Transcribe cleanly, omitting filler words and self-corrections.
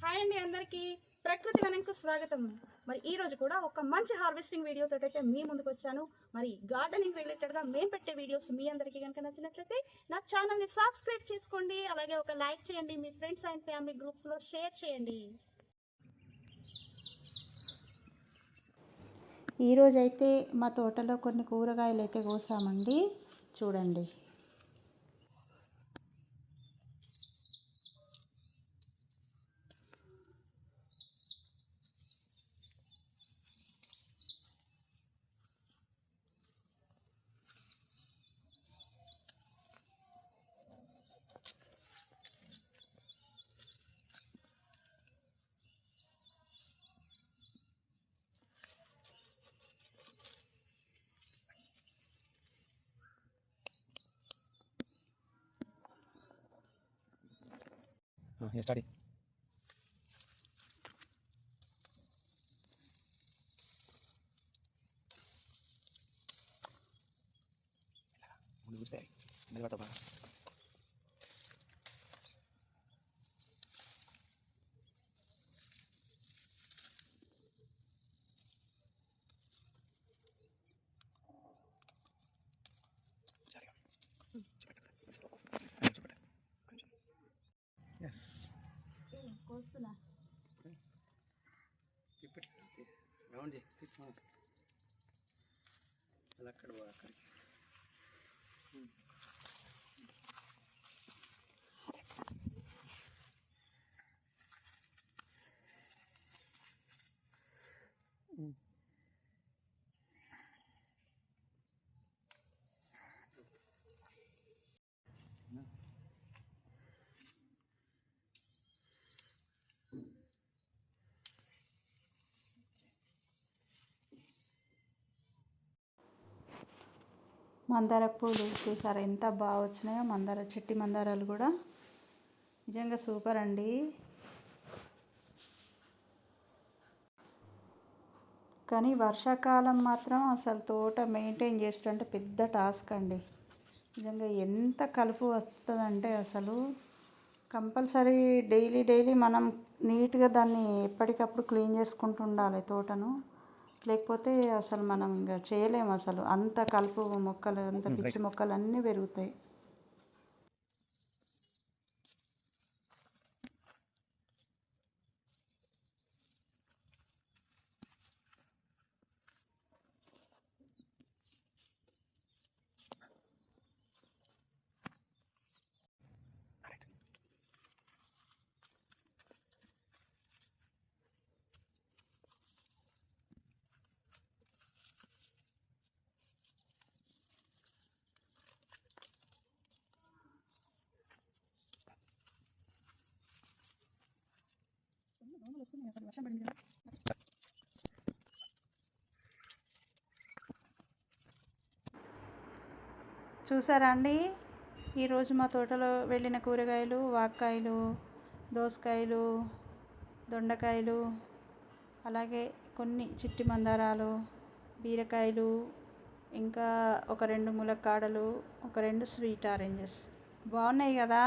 Hi అండి అందరికీ, ప్రకృతి వనంకు స్వాగతం. మరి ఈ రోజు కూడా ఒక మంచి హార్వెస్టింగ్ వీడియోతో అయితే మీ ముందుకు వచ్చాను. మరి గార్డెనింగ్ రిలేటెడ్గా మేము పెట్టే వీడియోస్ మీ అందరికీ కనుక నచ్చినట్లయితే నా ఛానల్ని సబ్స్క్రైబ్ చేసుకోండి. అలాగే ఒక లైక్ చేయండి, మీ ఫ్రెండ్స్ అండ్ ఫ్యామిలీ గ్రూప్స్లో షేర్ చేయండి. ఈరోజైతే మా తోటలో కొన్ని కూరగాయలు అయితే కోసామండి, చూడండి. Start. Yes. కోస్తున్నా రౌండ్ చేయి, అలా అక్కడ అక్కడికి. మందార పూలు చూసారా ఎంత బాగా వచ్చినాయో. చెట్టి మందారాలు కూడా నిజంగా సూపర్ అండి. కానీ వర్షాకాలం మాత్రం అసలు తోట మెయింటైన్ చేస్తుంటే పెద్ద టాస్క్ అండి. నిజంగా ఎంత కలుపు వస్తుందంటే అసలు కంపల్సరీ డైలీ మనం నీట్గా దాన్ని ఎప్పటికప్పుడు క్లీన్ చేసుకుంటూ ఉండాలి తోటను. లేకపోతే అసలు మనం ఇంకా చేయలేము. అసలు అంత కలుపు మొక్కలు, అంత పిచ్చి మొక్కలు అన్నీ పెరుగుతాయి. చూసారా అండి, ఈరోజు మా తోటలో వెళ్ళిన కూరగాయలు వాక్కాయలు, దోసకాయలు, దొండకాయలు, అలాగే కొన్ని చిట్టి మందారాలు, బీరకాయలు, ఇంకా ఒక 2 ములక్కాడలు, ఒక 2 స్వీట్ ఆరెంజెస్. బాగున్నాయి కదా.